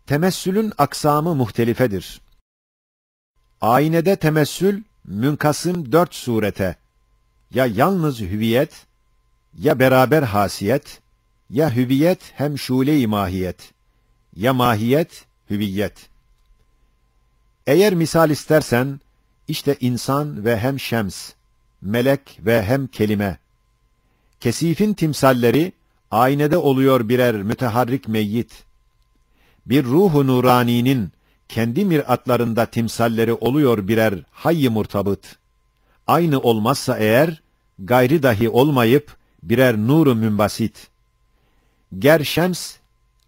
Temessülün aksamı muhtelifedir. Aynede temessül, münkasım 4 surete, ya yalnız hüviyet, ya beraber hasiyet, ya hüviyet hem şule-i mahiyet, ya mahiyet, hüviyet. Eğer misal istersen, işte insan ve hem şems, melek ve hem kelime. Kesifin timsalleri, aynede oluyor birer müteharrik meyyit. Bir ruhu nuraninin kendi miratlarında timsalleri oluyor birer hayy-i murtabıt. Aynı olmazsa eğer, gayri dahi olmayıp birer nur-u münbasit. Ger şems,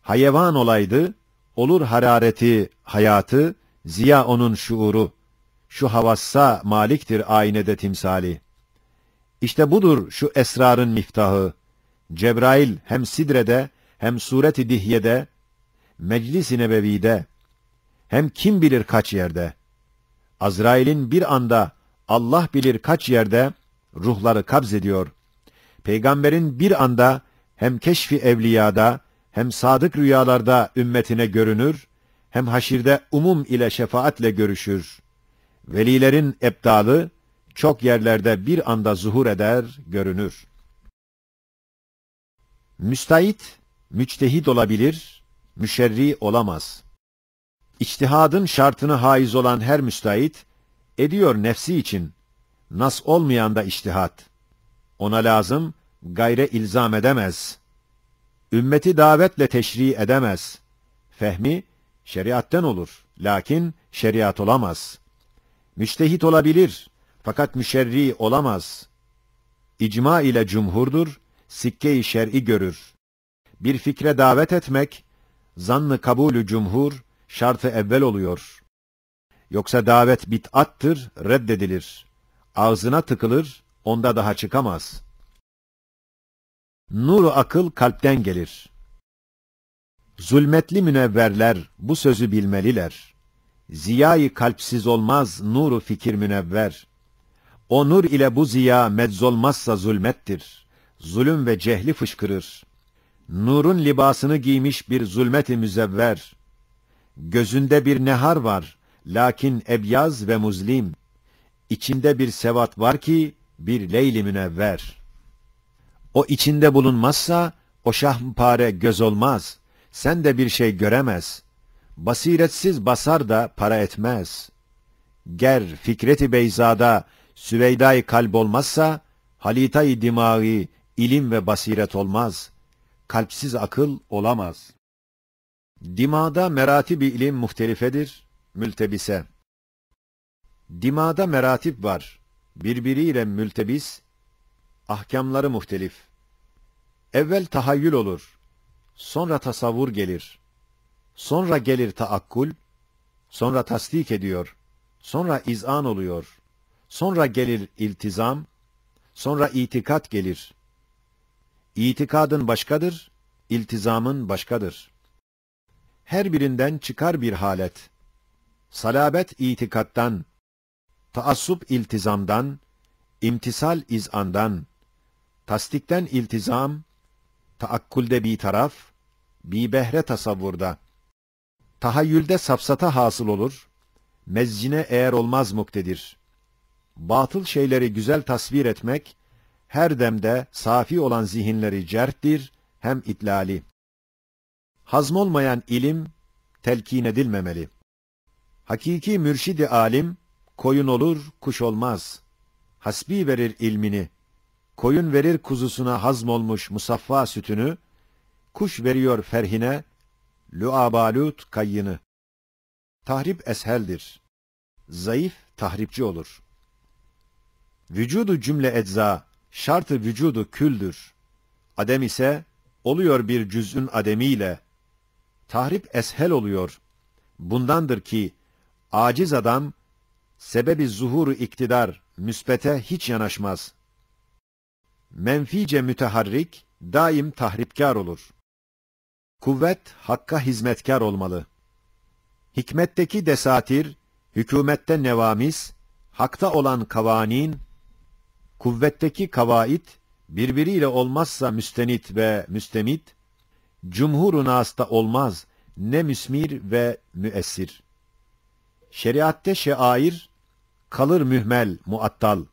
hayvan olaydı, olur harareti, hayatı, ziya onun şuuru. Şu havassa maliktir aynede timsali. İşte budur şu esrarın miftahı. Cebrail hem sidrede, hem suret-i dihyede, meclis-i nebevide, hem kim bilir kaç yerde. Azrail'in bir anda Allah bilir kaç yerde ruhları kabzediyor. Peygamberin bir anda hem keşfi evliyada, hem sadık rüyalarda ümmetine görünür, hem haşirde umum ile şefaatle görüşür. Velilerin ebdalı çok yerlerde bir anda zuhur eder, görünür. Müstahit, müçtehid olabilir, müşerri olamaz. İçtihadın şartını haiz olan her müstahit, ediyor nefsi için, nas olmayan da içtihat. Ona lazım, gayre ilzam edemez. Ümmeti davetle teşri edemez. Fehmi, şeriatten olur, lakin şeriat olamaz. Müçtehit olabilir, fakat müşerri olamaz. İcma ile cumhurdur, sikke-i şer'i görür. Bir fikre davet etmek, zannı kabulü cumhur, şartı evvel oluyor. Yoksa davet bid'attır, reddedilir. Ağzına tıkılır, onda daha çıkamaz. Nur-u akıl kalpten gelir. Zulmetli münevverler bu sözü bilmeliler. Ziyayı kalpsiz olmaz nuru fikir münevver. O nur ile bu ziya medzolmazsa zulmettir. Zulüm ve cehli fışkırır. Nurun libasını giymiş bir zulmet-i müzevver. Gözünde bir nehar var, lakin ebyaz ve muzlim. İçinde bir sevat var ki, bir leyli münevver. O içinde bulunmazsa, o şahmpare göz olmaz. Sen de bir şey göremez. Basiretsiz basar da para etmez. Ger Fikret-i Beyza'da Süveyda-i kalp olmazsa, halita-i dimaği, ilim ve basiret olmaz. Kalpsiz akıl olamaz. Dimağda merati-i ilim muhtelifedir, mültebise. Dimağda meratip var, birbiriyle mültebis, ahkamları muhtelif. Evvel tahayyül olur, sonra tasavvur gelir. Sonra gelir taakkul, sonra tasdik ediyor, sonra izan oluyor. Sonra gelir iltizam, sonra itikat gelir. İtikadın başkadır, iltizamın başkadır. Her birinden çıkar bir halet. Salabet itikattan, taassup iltizamdan, imtisal izandan, tasdikten iltizam, taakkulde bir taraf, bir behre tasavvurda. Tahayyülde safsata hasıl olur, mezzine eğer olmaz muktedir. Batıl şeyleri güzel tasvir etmek, her demde safi olan zihinleri cerhtir, hem itlali. Hazmolmayan ilim, telkin edilmemeli. Hakiki mürşidi alim, koyun olur, kuş olmaz. Hasbi verir ilmini, koyun verir kuzusuna hazmolmuş musaffa sütünü, kuş veriyor ferhine, luabalut kayyını. Tahrip esheldir. Zayıf, tahripçi olur. Vücudu cümle ecza, şartı vücudu küldür. Adem ise, oluyor bir cüz'ün ademiyle. Tahrip eshel oluyor. Bundandır ki, aciz adam, sebebi zuhuru iktidar, müsbete hiç yanaşmaz. Menfice müteharrik, daim tahripkar olur. Kuvvet, hakka hizmetkar olmalı. Hikmetteki desatir, hükümette nevamis, hakta olan kavanin, kuvvetteki kavaid, birbiriyle olmazsa müstenit ve müstemit, cumhur-u nasta olmaz, ne müsmir ve müessir. Şeriatte şeair, kalır mühmel, muattal,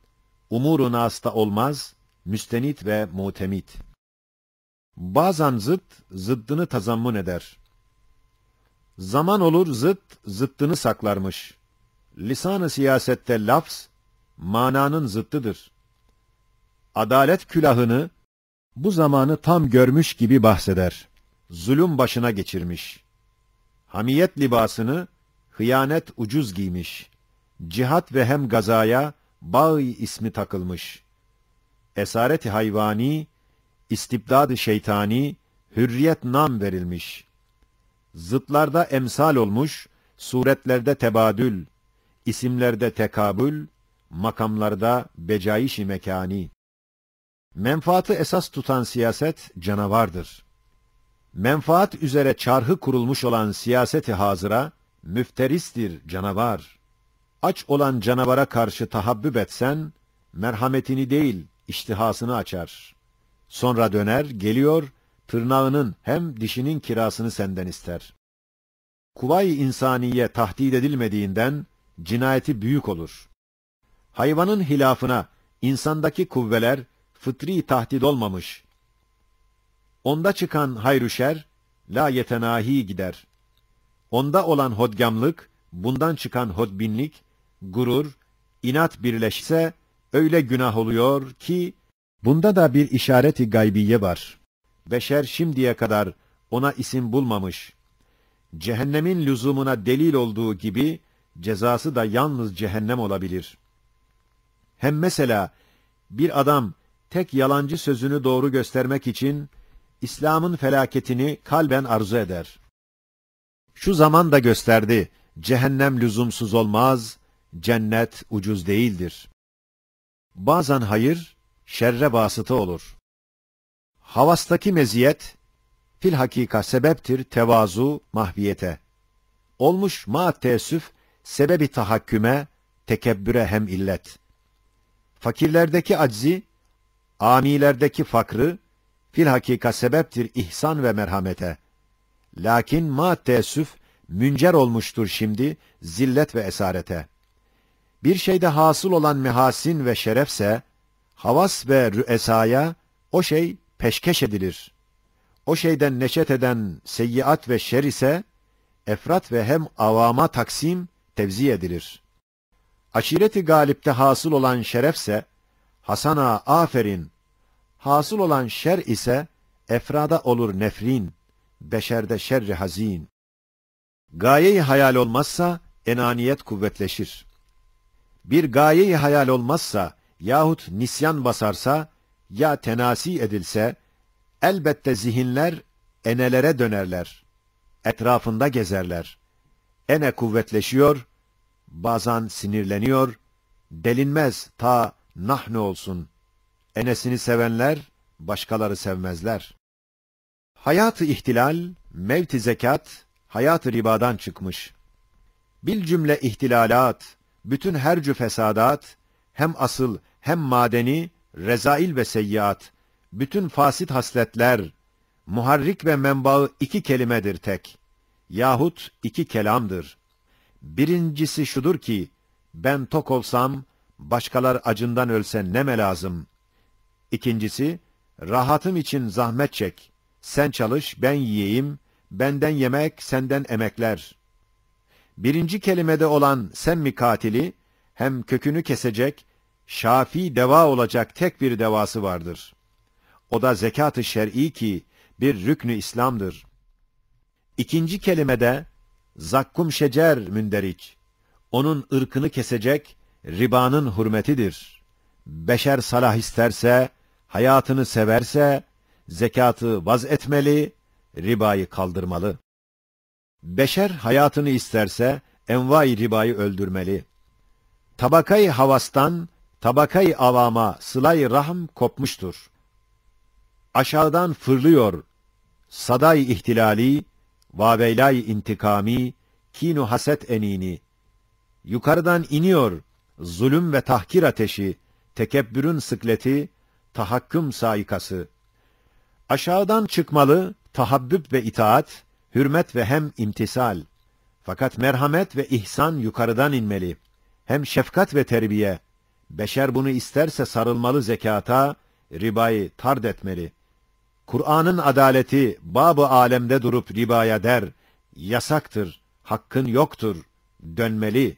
umur-u nasta olmaz, müstenit ve mutemit. Bazen zıt, zıddını tazammun eder. Zaman olur zıt, zıttını saklarmış. Lisan-ı siyasette lafz, mananın zıttıdır. Adalet külahını, bu zamanı tam görmüş gibi bahseder. Zulüm başına geçirmiş. Hamiyet libasını, hıyanet ucuz giymiş. Cihat ve hem gazaya, bağ-ı ismi takılmış. Esaret-i hayvani, istibdad-ı şeytani, hürriyet nam verilmiş. Zıtlarda emsal olmuş, suretlerde tebadül, isimlerde tekabül, makamlarda becayiş-i mekani. Menfaatı esas tutan siyaset canavardır. Menfaat üzere çarhı kurulmuş olan siyaset-i hazıra, müfteristir canavar. Aç olan canavara karşı tahabbüp etsen, merhametini değil, iştihasını açar. Sonra döner, geliyor, tırnağının hem dişinin kirasını senden ister. Kuvayi insaniye tahdid edilmediğinden, cinayeti büyük olur. Hayvanın hilafına, insandaki kuvveler, fıtri tahdid olmamış. Onda çıkan hayru şer, la yetenahi gider. Onda olan hodgamlık, bundan çıkan hodbinlik, gurur, inat birleşse, öyle günah oluyor ki, bunda da bir işareti gaybiye var. Beşer şimdiye kadar ona isim bulmamış. Cehennemin lüzumuna delil olduğu gibi, cezası da yalnız cehennem olabilir. Hem mesela, bir adam, tek yalancı sözünü doğru göstermek için, İslam'ın felaketini kalben arzu eder. Şu zaman da gösterdi, cehennem lüzumsuz olmaz, cennet ucuz değildir. Bazen hayır, şerre vasıta olur. Havastaki meziyet, fil hakika sebeptir tevazu, mahviyete. Olmuş ma teessüf, sebebi tahakküme, tekebbüre hem illet. Fakirlerdeki aczi, amilerdeki fakrı, fil hakika sebeptir ihsan ve merhamete. Lakin ma teessüf, müncer olmuştur şimdi, zillet ve esarete. Bir şeyde hasıl olan mehasin ve şerefse, havas ve rüesaya, o şey peşkeş edilir. O şeyden neşet eden seyyiat ve şer ise, efrat ve hem avama taksim, tevzi edilir. Aşireti galipte hasıl olan şerefse, hasana aferin, hasıl olan şer ise, efrada olur nefrin, beşerde şerri hazin. Gaye-i hayal olmazsa, enaniyet kuvvetleşir. Bir gaye-i hayal olmazsa, yahut nisyan basarsa, ya tenasi edilse, elbette zihinler enelere dönerler. Etrafında gezerler. Ene kuvvetleşiyor, bazen sinirleniyor, delinmez ta nahnu olsun. Enesini sevenler, başkaları sevmezler. Hayat-ı ihtilal, mevt-i zekat, hayat-ı ribadan çıkmış. Bil cümle ihtilalat, bütün hercü fesadat, hem asıl hem madeni, rezail ve seyyiat, bütün fasit hasletler, muharrik ve menbaı iki kelimedir tek, yahut iki kelamdır. Birincisi şudur ki, ben tok olsam, başkalar acından ölse neme lazım. İkincisi, rahatım için zahmet çek, sen çalış, ben yiyeyim, benden yemek, senden emekler. Birinci kelimede olan sen mi katili, hem kökünü kesecek, şafi deva olacak tek bir devası vardır. O da zekat-ı şer'i ki, bir rüknü İslam'dır. İkinci kelimede, zakkum şecer münderiç, onun ırkını kesecek, ribanın hürmetidir. Beşer salah isterse, hayatını severse, zekatı vaz etmeli, ribayı kaldırmalı. Beşer hayatını isterse, envai ribayı öldürmeli. Tabakayı havastan, tabakayı avama sıla-i rahm kopmuştur. Aşağıdan fırlıyor, saday ihtilali, vaveylay intikami, kinu haset enini. Yukarıdan iniyor, zulüm ve tahkir ateşi, tekebbürün sıkleti, tahakküm saikası. Aşağıdan çıkmalı, tahabbüp ve itaat, hürmet ve hem imtisal. Fakat merhamet ve ihsan yukarıdan inmeli. Hem şefkat ve terbiye. Beşer bunu isterse sarılmalı zekata, ribayı tard etmeli. Kur'an'ın adaleti bab-ı alemde durup ribaya der, yasaktır, hakkın yoktur, dönmeli.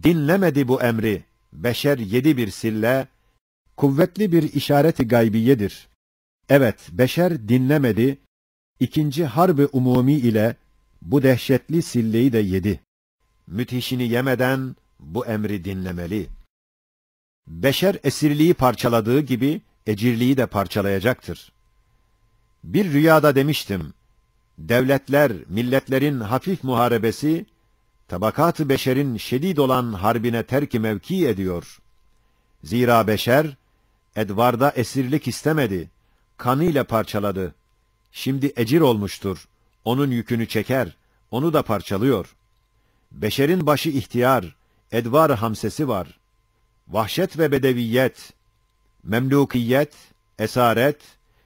Dinlemedi bu emri, beşer yedi bir sille, kuvvetli bir işareti gaybiyedir. Evet, beşer dinlemedi, ikinci harb-ı umumi ile bu dehşetli silleyi de yedi. Müthişini yemeden bu emri dinlemeli. Beşer esirliği parçaladığı gibi ecirliği de parçalayacaktır. Bir rüyada demiştim, devletler, milletlerin hafif muharebesi, tabakat-ı beşerin şedid olan harbine terk-i mevki ediyor. Zira beşer, edvarda esirlik istemedi, kanıyla parçaladı. Şimdi ecir olmuştur, onun yükünü çeker, onu da parçalıyor. Beşerin başı ihtiyar, edvar hamsesi var. Vahşet ve bedeviyet, memlukiyet, esaret,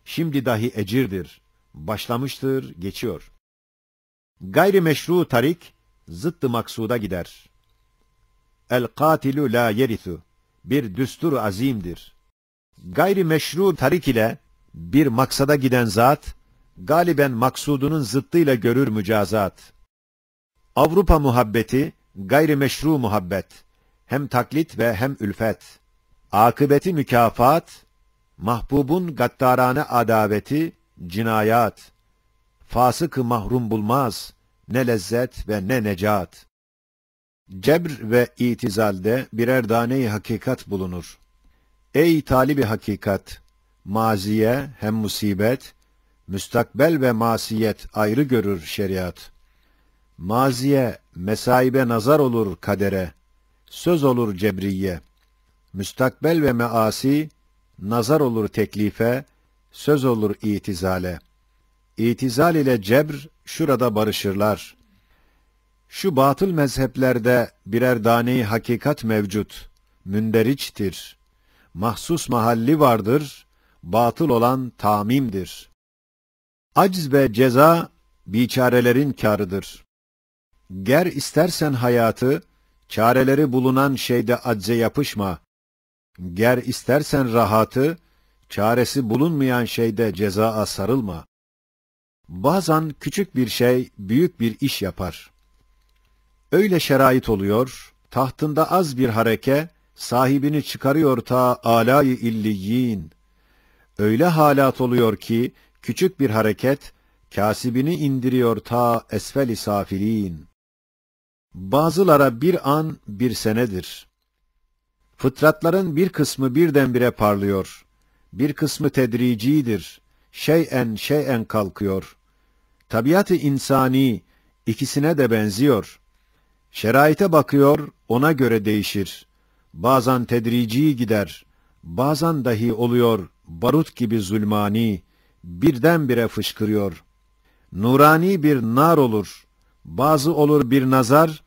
şimdi dahi ecirdir. Başlamıştır, geçiyor. Gayrimeşru tarik, zıttı maksuda gider. El-katilu la yerithu, bir düstur azimdir. Gayrimeşru tarik ile bir maksada giden zat, galiben maksudunun zıttıyla görür mücazat. Avrupa muhabbeti, gayrimeşru muhabbet, hem taklit ve hem ülfet. Akıbeti mükafat, mahbubun gaddarane adaveti, cinayat. Fasık-ı mahrum bulmaz, ne lezzet ve ne necat. Cebr ve itizalde birer dane-i hakikat bulunur. Ey talibi hakikat, maziye hem musibet, müstakbel ve masiyet ayrı görür şeriat. Maziye, mesaibe nazar olur kadere, söz olur cebriye. Müstakbel ve measi, nazar olur teklife, söz olur itizale. İtizal ile cebr şurada barışırlar. Şu batıl mezheplerde birer dane-i hakikat mevcut, münderiçtir. Mahsus mahalli vardır, batıl olan tamimdir. Acz ve ceza, biçarelerin kârıdır. Ger istersen hayatı, çareleri bulunan şeyde acze yapışma. Ger istersen rahatı, çaresi bulunmayan şeyde cezaa sarılma. Bazen küçük bir şey, büyük bir iş yapar. Öyle şerait oluyor, tahtında az bir hareke, sahibini çıkarıyor ta âlâ-i illiyyin. Öyle halat oluyor ki, küçük bir hareket, kâsibini indiriyor ta esfel-i safilîn. Bazılara bir an, bir senedir. Fıtratların bir kısmı birdenbire parlıyor. Bir kısmı tedricidir. Şeyen kalkıyor. Tabiat-ı insani ikisine de benziyor. Şeraite bakıyor, ona göre değişir. Bazen tedrici gider, bazen dahi oluyor barut gibi zulmani, birdenbire fışkırıyor. Nurani bir nar olur, bazı olur bir nazar,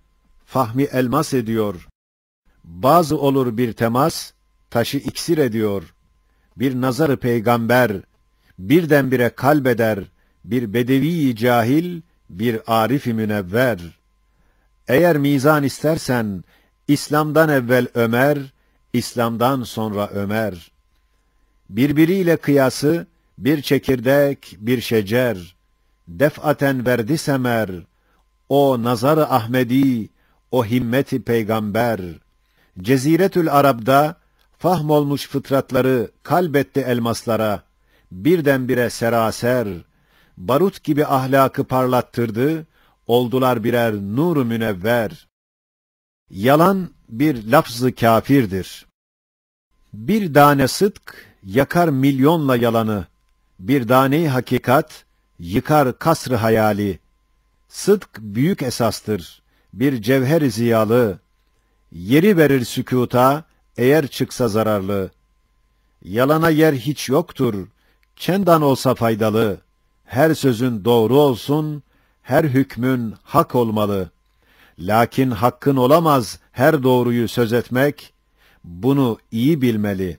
fahmi elmas ediyor. Bazı olur bir temas, taşı iksir ediyor. Bir nazarı peygamber, birdenbire kalbeder, bir bedevi cahil, bir arif-i münevver. Eğer mizan istersen, İslam'dan evvel Ömer, İslam'dan sonra Ömer. Birbiriyle kıyası, bir çekirdek, bir şecer. Defaten verdi semer, o nazar-ı Ahmedi, o himmeti peygamber. Ceziretül Arab'da, fahmolmuş fıtratları kalbetti elmaslara, birdenbire seraser, barut gibi ahlakı parlattırdı, oldular birer nur-u münevver. Yalan bir lafz-ı kâfirdir. Bir tane sıdk yakar milyonla yalanı, bir tane hakikat yıkar kasr-ı hayali. Sıdk büyük esastır, bir cevher-i ziyalı, yeri verir sükuta eğer çıksa zararlı. Yalana yer hiç yoktur, çendan olsa faydalı. Her sözün doğru olsun, her hükmün hak olmalı. Lakin hakkın olamaz her doğruyu söz etmek, bunu iyi bilmeli.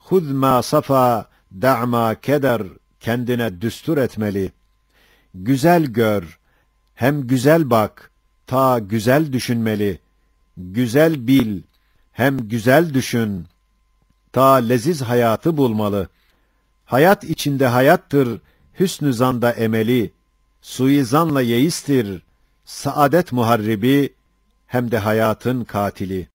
Hud ma safa, da'ma keder, kendine düstur etmeli. Güzel gör, hem güzel bak, ta güzel düşünmeli. Güzel bil, hem güzel düşün, ta leziz hayatı bulmalı. Hayat içinde hayattır, hüsnü zanda emeli. Suizanla yeistir, saadet muharribi, hem de hayatın katili.